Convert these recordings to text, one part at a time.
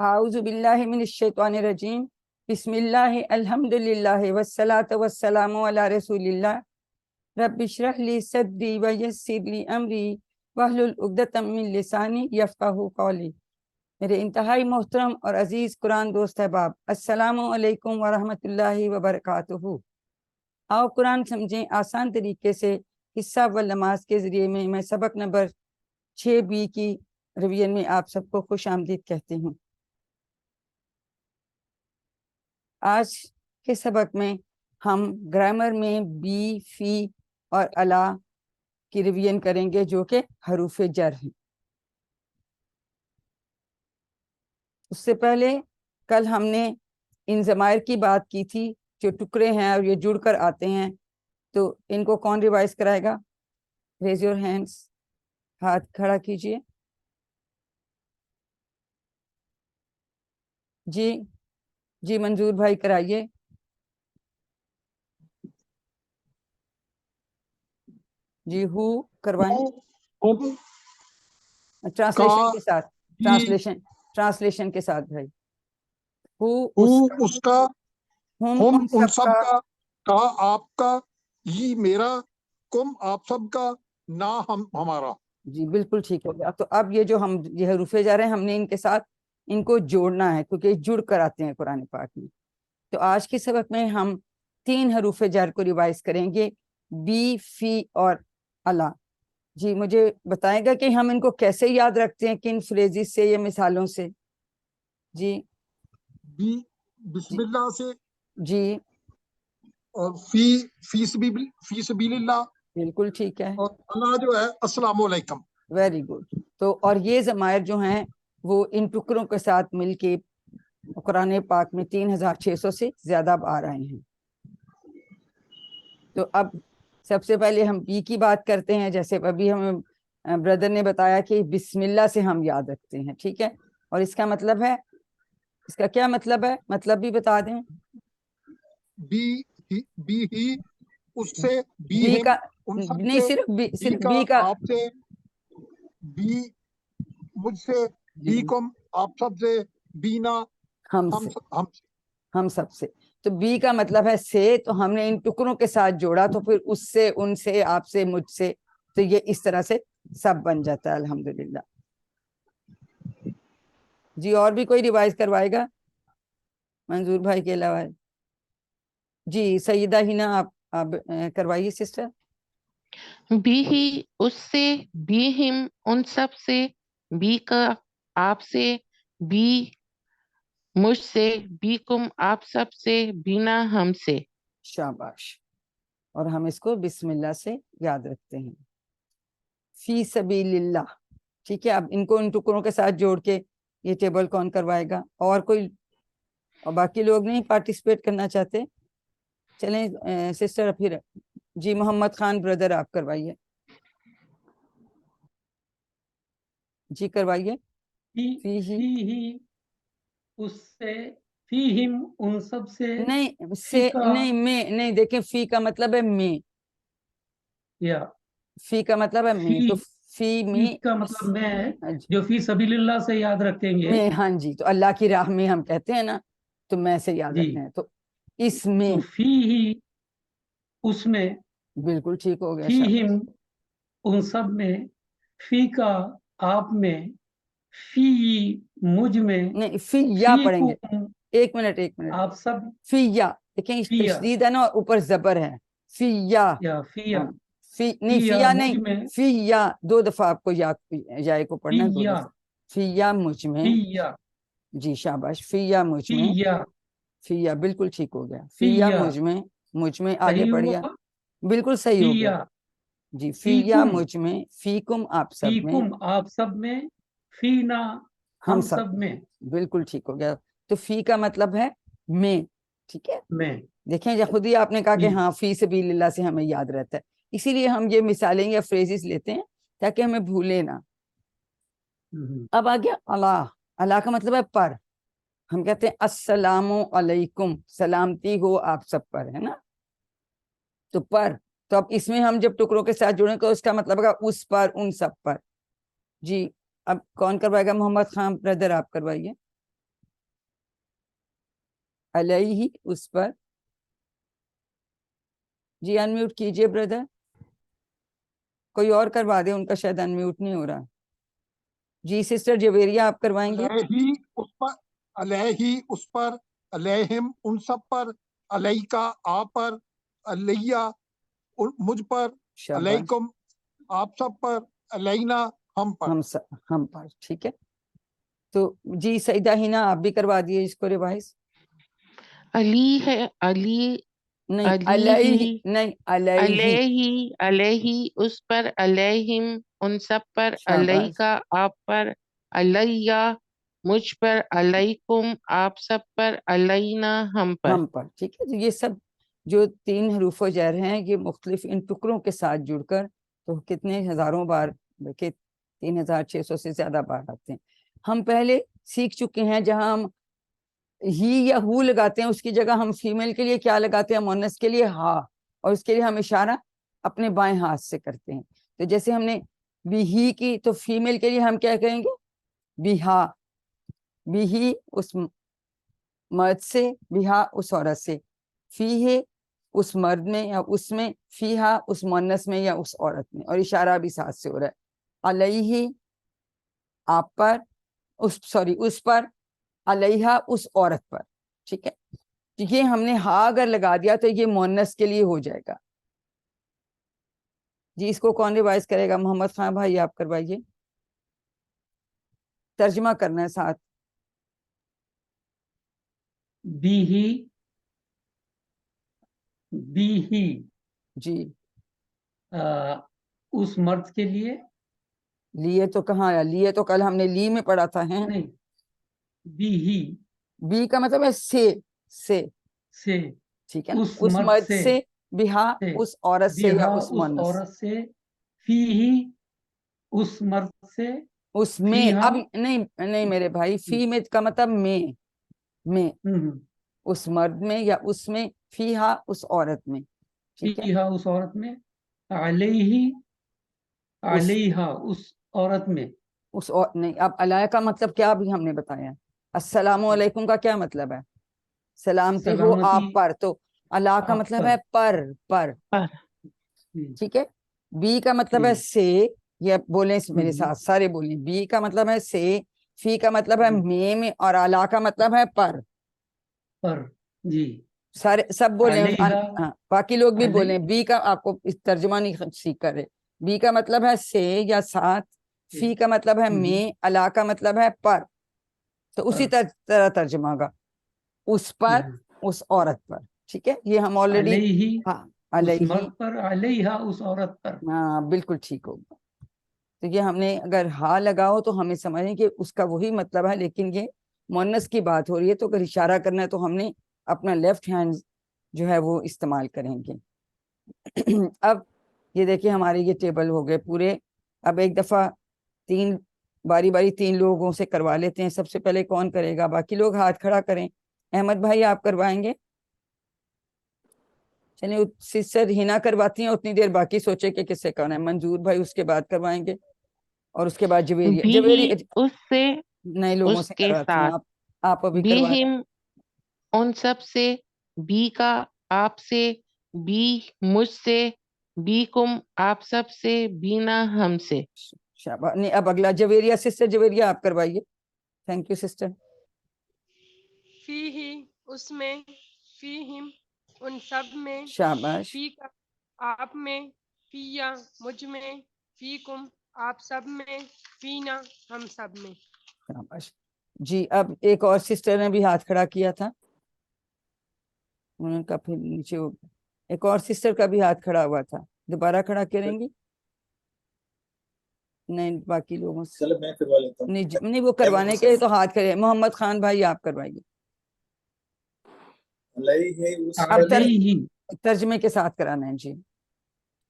اعوذ باللہ من الشیطان الرجیم، بسم اللہ الحمدللہ والصلاۃ والسلام علی رسول اللہ، رب اشرح لی صدری ویسر لی امری واحلل عقدۃ من لسانی یفقہوا قولی۔ میرے انتہائی محترم اور عزیز قرآن دوست احباب، السلام علیکم ورحمۃ اللہ وبرکاتہ۔ آؤ قرآن سمجھیں آسان طریقے سے، حصہ و نماز کے ذریعے میں سبق نمبر 6B کی ریویژن میں آپ سب کو خوش آمدید کہتی ہوں۔ آج کے سبق میں ہم گرامر میں بی، فی اور الا کی ریویژن کریں گے، جو کہ حروف جر ہیں۔ اس سے پہلے کل ہم نے ان ضمائر کی بات کی تھی جو ٹکڑے ہیں اور یہ جڑ کر آتے ہیں، تو ان کو کون ریوائز کرائے گا؟ ریز یور ہینڈس، ہاتھ کھڑا کیجئے۔ جی منظور بھائی کرائیے۔ جی ہو کروائیں، ٹرانسلیشن کے ساتھ، ٹرانسلیشن کے ساتھ بھائی۔ اس کا، ہم ان سب کا، آپ کا، یہ میرا، کم آپ سب کا، نہ ہمارا۔ جی بالکل ٹھیک ہو گیا۔ تو اب یہ جو ہم یہ حروف جا رہے ہیں، ہم نے ان کے ساتھ ان کو جوڑنا ہے کیونکہ جڑ کر آتے ہیں قرآن پاک میں۔ تو آج کے سبق میں ہم 3 حروف جر کو ریوائز کریں گے، بی، فی اور الا۔ جی مجھے بتائیں گا کہ ہم ان کو کیسے یاد رکھتے ہیں، کن فریزز سے یا مثالوں سے؟ جی بی بسم اللہ سے، جی اور فی سبیل اللہ، بالکل ٹھیک ہے، اور اللہ جو ہے السلام علیکم۔ Very good. تو اور یہ ضمائر جو ہیں وہ ان ٹکڑوں کے ساتھ مل کے قرآن پاک میں 3600 سے زیادہ بار آئے ہیں۔ تو اب سب سے پہلے ہم بی کی بات کرتے ہیں، جیسے ابھی ہمیں بردر نے بتایا کہ بسم اللہ سے ہم یاد رکھتے ہیں، ٹھیک ہے؟ اور اس کا مطلب ہے، اس کا کیا مطلب ہے؟ مطلب بھی بتا دیں۔ بی ہی اس سے، بی بی ہم کا ان سب نہیں، سے، صرف بی کا، آپ سے، بی مجھ سے، بی کم آپ سب سے، بینا ہم سب سے۔ تو بی کا مطلب ہے سے، تو ہم نے ان ٹکڑوں کے ساتھ جوڑا، تو پھر اس سے، ان سے، آپ سے، مجھ سے، تو یہ اس طرح سے سب بن جاتا ہے الحمدللہ۔ جی اور بھی کوئی ریوائز کروائے گا منظور بھائی کے علاوہ؟ جی سیدہ ہنا آپ کروائیے سسٹر۔ بی ہی اس سے، بی ہم ان سب سے، بی کا آپ سے، بی مجھ سے، بی کم آپ سب سے، بینا ہم سے۔ شاباش۔ اور ہم اس کو بسم اللہ سے یاد رکھتے ہیں، فی سبیل اللہ، ٹھیک ہے؟ اب ان کو ان ٹکڑوں کے ساتھ جوڑ کے یہ ٹیبل کون کروائے گا؟ اور کوئی، اور باقی لوگ نہیں پارٹیسپیٹ کرنا چاہتے؟ چلیں سسٹر پھر، جی محمد خان بردر آپ کروائیے، جی کروائیے۔ فی ہی اس سے، فی ہم ان سب سے، نہیں سے نہیں، میں نہیں، دیکھیں فی کا مطلب ہے میں، یا فی کا مطلب ہے میں، تو فی میں کا مطلب میں، جو فی سبیل اللہ سے یاد رکھیں گے، میں، ہاں جی، تو اللہ کی راہ میں ہم کہتے ہیں نا، تو میں سے یاد جی، رکھتے ہیں، تو اس میں، تو فی ہی اس میں، بالکل ٹھیک ہو گیا، فی شاباش۔ ہم ان سب میں، فی کا آپ میں، فی مجھ میں، نہیں فی یا فی پڑھیں گے، کم ایک منٹ آپ سب، فی یا، دیکھیں اس فی یا، تشدید ہے نا، اوپر زبر ہے، فی یا، فی یا، فی نہیں، فی فی یا یا مجھ نہیں، میں، فی یا 2 دفعہ آپ کو یا کو فی پڑھنا ہے 2 یا، دفعہ، فی یا مجھ میں، فی یا، جی شاباش، فی یا مجھ فی میں، یا، فی یا بالکل ٹھیک ہو گیا، فی فی یا یا، مجھ میں آگے صحیح پڑھیا، ہوا، بالکل صحیح فی ہو گیا یا، جی، فی فی یا کم، مجھ میں، فی کم آپ فی سب میں، کم آپ سب میں، فی نا ہم ہم سب میں، بالکل ٹھیک ہو گیا۔ تو فی کا مطلب ہے میں، ٹھیک ہے؟ میں، دیکھیں جب خود ہی آپ نے کہا کہ جی، ہاں فی سبیل اللہ سے ہمیں یاد رہتا ہے، اسی لیے ہم یہ مثالیں یا فریزز لیتے ہیں تاکہ ہمیں بھولے نہ۔ اب آ گیا اللہ، اللہ کا مطلب ہے پر، ہم کہتے ہیں السلام علیکم، سلامتی ہو آپ سب پر، ہے نا؟ تو پر، تو اب اس میں ہم جب ٹکڑوں کے ساتھ جڑیں تو اس کا مطلب ہے اس پر، ان سب پر۔ جی اب کون کروائے گا؟ محمد خان بردر آپ کروائیے۔ علیہ اس پر. جی انمیوٹ کیجئے بردر, کوئی اور کروا دے, ان کا شاید انمیوٹ نہیں ہو رہا. جی سسٹر جویریہ آپ کروائیں گے. علیہ اس پر, علیہ اس پر, علیہم ان سب پر, علیکا آپ پر, علیہ مجھ پر, شاباش. علیکم آپ سب پر, علینا ہم پر. ہم پر, ٹھیک ہے. تو جی سیدہ ہینا آپ بھی کروا دیے اس کو ریوائز. علی ہے, علی نہیں علیہ, نہیں علیہ. علیہ علیہ اس پر, علیہم ان سب پر, شاباش. علیکا آپ پر, علیہ مجھ پر, علیکم آپ سب پر, علینا ہم پر. ہم پر, ٹھیک ہے. یہ سب جو 3 حروف و جر ہیں یہ مختلف ان ٹکڑوں کے ساتھ جڑ کر تو کتنے ہزاروں بار, دیکھیں 3600 سے زیادہ بار آتے ہیں. ہم پہلے سیکھ چکے ہیں جہاں ہم ہی یا ہو لگاتے ہیں اس کی جگہ ہم فیمیل کے لیے کیا لگاتے ہیں, مؤنث کے لیے ہا, اور اس کے لیے ہم اشارہ اپنے بائیں ہاتھ سے کرتے ہیں. تو جیسے ہم نے بھی ہی کی تو فیمیل کے لیے ہم کیا کہیں گے, بیہا, بھی ہی اس مرد سے, بیہا اس عورت سے, فی ہے اس مرد میں یا اس میں, فیہا اس مؤنث میں یا اس عورت میں, اور اشارہ بھی ساتھ سے ہو رہا ہے. علیہ آپ پر, اس پر, علیہا اس عورت پر, ٹھیک ہے. یہ ہم نے ہا اگر لگا دیا تو یہ مؤنث کے لیے ہو جائے گا. جی اس کو کون ریوائز کرے گا؟ محمد خان بھائی آپ کروائیے, ترجمہ کرنا ہے ساتھ. بی ہی جی اس مرد کے لیے, لیے تو کہاں آیا, لیے تو کل ہم نے لی میں پڑھا تھا. ہیں نہیں, بی ہی بی کا مطلب ہے سے, سے, ٹھیک ہے نا. اس اس مرد سے, بیہا سے, اس عورت سے یا بیہا اس اس مؤنث, عورت سے, فی ہی اس مرد سے, اس میں. فیہا اب نہیں میرے بھائی, فی میں کا مطلب میں اس مرد میں یا اس میں, فیہا اس عورت میں, ٹھیک ہے. فیہا اس عورت میں, علیہ علیہا اس عورت میں. نہیں, اب علیہ کا مطلب کیا بھی ہم نے بتایا. السلام علیکم کا کیا مطلب ہے؟ سلامتی ہو سلامتی آپ پر. تو اللہ کا آپ مطلب پر. ہے پر, جی. ٹھیک ہے. بی کا مطلب ہے جی. سے, یہ بولیں میرے ساتھ سارے بولیں. بی کا مطلب ہے سے, فی کا مطلب ہے میں, اور اعلیٰ کا مطلب ہے پر. جی سارے سب بولیں. علیہا, ہاں باقی لوگ بھی علی بولیں. بی کا آپ کو ترجمہ نہیں سیکھ کر رہے. بی کا مطلب ہے سے یا ساتھ, فی کا مطلب ہے میں, اعلیٰ کا مطلب ہے پر. تو اسی طرح ترجمہ ہوگا, اس پر اس عورت پر, ٹھیک ہے. یہ ہم آلریڈی, علیہ ہاں اس علیہ, مرد پر, علیہا اس عورت پر. ہاں بالکل ٹھیک ہوگا. تو یہ ہم نے اگر ہا لگاؤ تو ہمیں سمجھیں کہ اس کا وہی مطلب ہے, لیکن یہ مؤنث کی بات ہو رہی ہے. تو اگر اشارہ کرنا ہے تو ہم نے اپنا لیفٹ ہینڈ جو ہے وہ استعمال کریں گے. اب یہ دیکھیں ہمارے یہ ٹیبل ہو گئے پورے. اب ایک دفعہ باری 3 لوگوں سے کروا لیتے ہیں. سب سے پہلے کون کرے گا؟ باقی لوگ ہاتھ کھڑا کریں. احمد بھائی آپ کروائیں گے؟ چلیے سسٹر ہینا کرواتی ہیں, اتنی دیر باقی سوچے کہ کس سے کرنا ہے. منظور بھائی اس کے بعد کروائیں گے, اور اس کے بعد بھی اس سے, نئے لوگوں اس سے کے کرواتی ہیں. ساتھ, آپ ابھی بھی کروائیں. ہم ان سب سے, بی کا آپ سے, بی مجھ سے, بی کم آپ سب سے, بینا ہم سے. شاباش. نہیں اب اگلا جویریہ, سسٹر جویریہ آپ کروائیے. Thank you sister. فی ہی اس میں, فی ہم ان سب میں, شاباش. فی کا آپ میں, فیا مجھ میں, فی کم آپ سب میں, فینا ہم سب میں. شاباش. جی اب ایک اور سسٹر نے بھی ہاتھ کھڑا کیا تھا, ان کا پھر نیچے ہو گیا. ایک اور سسٹر کا بھی ہاتھ کھڑا ہوا تھا, دوبارہ کھڑا کریں گی؟ نہیں باقی لوگوں سے چلو میں کروا لیتا ہوں. نہیں, وہ کروانے کے تو ہاتھ کھڑے. محمد خان بھائی آپ کروائیے. علیہ اس اب پر, علیہ ترجمے کے ساتھ کرانا ہے. جی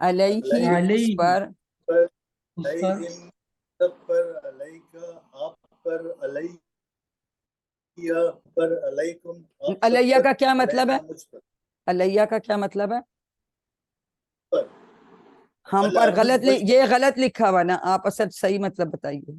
علیہ اس علیہ پر, اس پر, علیہم سب پر, علیکا آپ پر, علیہ پر, علیکم آپ سب علیہ پر, کا کیا مطلب ہے؟ علینا مجھ پر. علیہ کا کیا مطلب ہے؟ پر ہم پر. مجھ غلط پر, یہ غلط لکھا ہوا نا, آپ اصل صحیح مطلب بتائیے.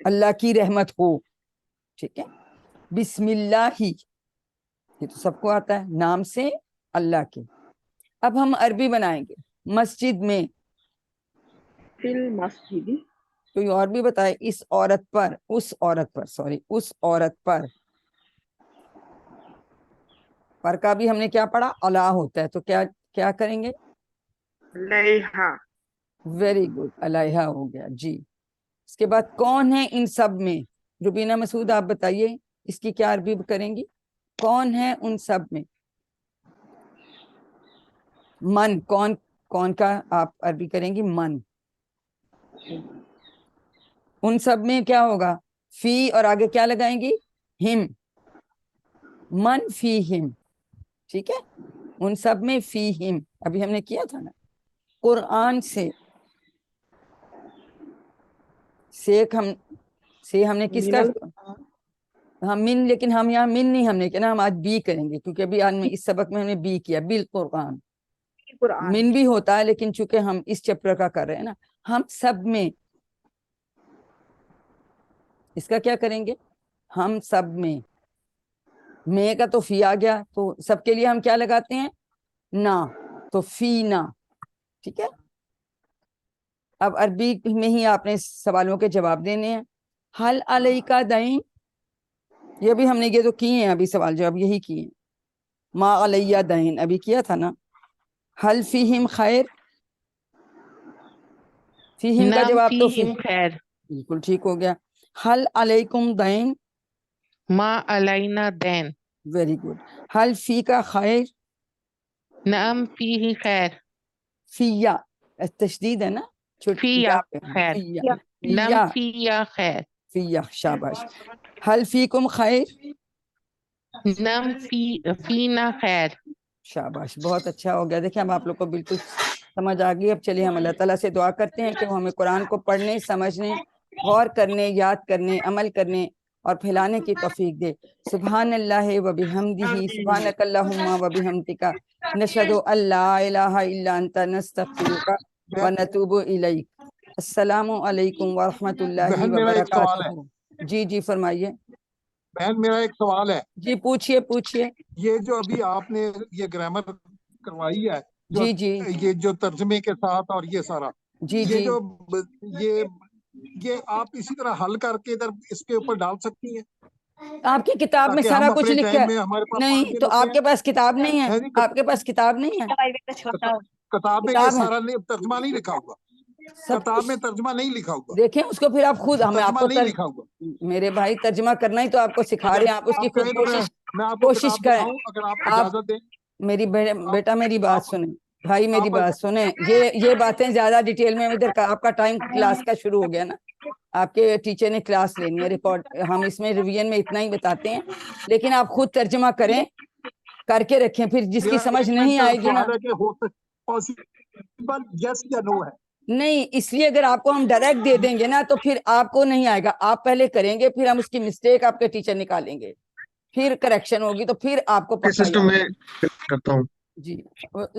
اللہ کی رحمت ہو. ٹھیک ہے. بسم اللہ ہی، یہ تو سب کو آتا ہے، نام سے اللہ کے. اب ہم عربی بنائیں گے. مسجد میں، فی المسجد. کوئی اور بھی بتائے. اس عورت پر، اس عورت پر، سوری، اس عورت پر. پر کا بھی ہم نے کیا پڑھا؟ الا ہوتا ہے، تو کیا کریں گے؟ علیہا. ویری گڈ، علیہا ہو گیا جی. اس کے بعد کون ہے ان سب میں؟ ربینہ مسعود آپ بتائیے اس کی کیا عربی کریں گی؟ کون ہے ان سب میں؟ من، کون کا آپ عربی کریں گی؟ من. ان سب میں کیا ہوگا؟ فی، اور آگے کیا لگائیں گی؟ ہم. من فی ہم. ٹھیک ہے. ان سب میں فی ہم، ابھی ہم نے کیا تھا نا. قرآن سے ہم نے کس کا؟ ہم من، لیکن ہم یہاں من نہیں ہم نے کیا نا، ہم آج بی کریں گے، کیونکہ ابھی آج میں اس سبق میں ہم نے بی کیا. بالقرآن قرآن. من بھی ہوتا ہے، لیکن چونکہ ہم اس چیپٹر کا کر رہے ہیں نا، ہم سب میں اس کا کیا کریں گے؟ ہم سب میں کا تو فی آ گیا، تو سب کے لیے ہم کیا لگاتے ہیں؟ نا. تو فی نا. ٹھیک ہے. اب عربی میں ہی آپ نے سوالوں کے جواب دینے ہیں. حل علیکا دین، یہ بھی ہم نے یہ تو کیے ہیں ابھی، سوال جواب یہی کیے ہیں. ما علیہ دین ابھی کیا تھا نا. حل فیہم خیر، فیہم کا نام جواب تو فیہم خیر. بالکل ٹھیک ہو گیا. حل علیکم دین، ما علینا دین. Very good. حل فی کا خیر، نام فیہ خیر. فیا تشدید ہے نا، فیا خیر. فیا نم فیا فیا خیر. فیا. شاباش. حل فیکم خیر، نم فینا خیر. شاباش، بہت اچھا ہو گیا. دیکھیں اب آپ لوگ کو بالکل سمجھ آ گئی. اب چلیے ہم اللہ تعالیٰ سے دعا کرتے ہیں کہ وہ ہمیں قرآن کو پڑھنے، سمجھنے، غور کرنے، یاد کرنے، عمل کرنے اور پھیلانے کی توفیق دے. سبحان اللہ و بحمدہ، سبحانک اللہم و بحمدک، نشہد ان لا الہ الا انت، نستغفرک و نتوب الیک. السلام علیکم ورحمۃ اللہ بہن میرا ایک سوال ہے. وبرکاتہ. جی جی فرمائیے. بہن میرا ایک سوال ہے. جی پوچھیے. یہ جو ابھی آپ نے یہ گرامر کروائی ہے، جو جی جی یہ جو ترجمے کے ساتھ اور یہ سارا، جی یہ جی جو یہ آپ اسی طرح حل کر کے ادھر اس کے اوپر ڈال سکتی ہیں، آپ کی کتاب میں تاکہ سارا ہم کچھ اپنے لکھا ٹائم ہے؟ میں ہمارے پاس نہیں 5 دن تو ہوتے آپ کے پاس کتاب نہیں ہیں ہے؟ جی. آپ کے پاس کتاب نہیں ہے؟ کتاب میں یہ کتاب ہے سارا ترجمہ نہیں لکھا ہوگا. سب کتاب میں کچھ. ترجمہ نہیں لکھا ہوگا. دیکھیں اس کو پھر آپ خود، ہمیں آپ ترجمہ کو نہیں لکھا ہوگا. میرے بھائی ترجمہ کرنا ہی تو آپ کو سکھا رہے ہیں، آپ اس کی آپ خود کہیں تو میں آپ کو کوشش کتاب کریں. دکھاؤں اگر آپ آپ اجازت دیں. میری بیٹا میری بات سنیں، بھائی میری آپ بات سنیں. یہ باتیں زیادہ ڈیٹیل میں ادھر کا آپ کا ٹائم کلاس کا شروع ہو گیا نا، آپ کے ٹیچر نے کلاس لینی ہے ریکارڈ. ہم اس میں ریویژن میں اتنا ہی بتاتے ہیں، لیکن آپ خود ترجمہ کریں، کر کے رکھیں. پھر جس کی میرا سمجھ 1 نہیں منٹ آئے گی نا، سوال ہے کہ پاسبل یس یا نو ہے. نہیں، اس لیے اگر آپ کو ہم ڈائریکٹ دے دیں گے نا تو پھر آپ کو نہیں آئے گا. آپ پہلے کریں گے، پھر ہم اس کی مسٹیک آپ کے ٹیچر نکالیں گے، پھر کریکشن ہوگی، تو پھر آپ کو پکا سسٹم یاد. میں کرتا ہوں. جی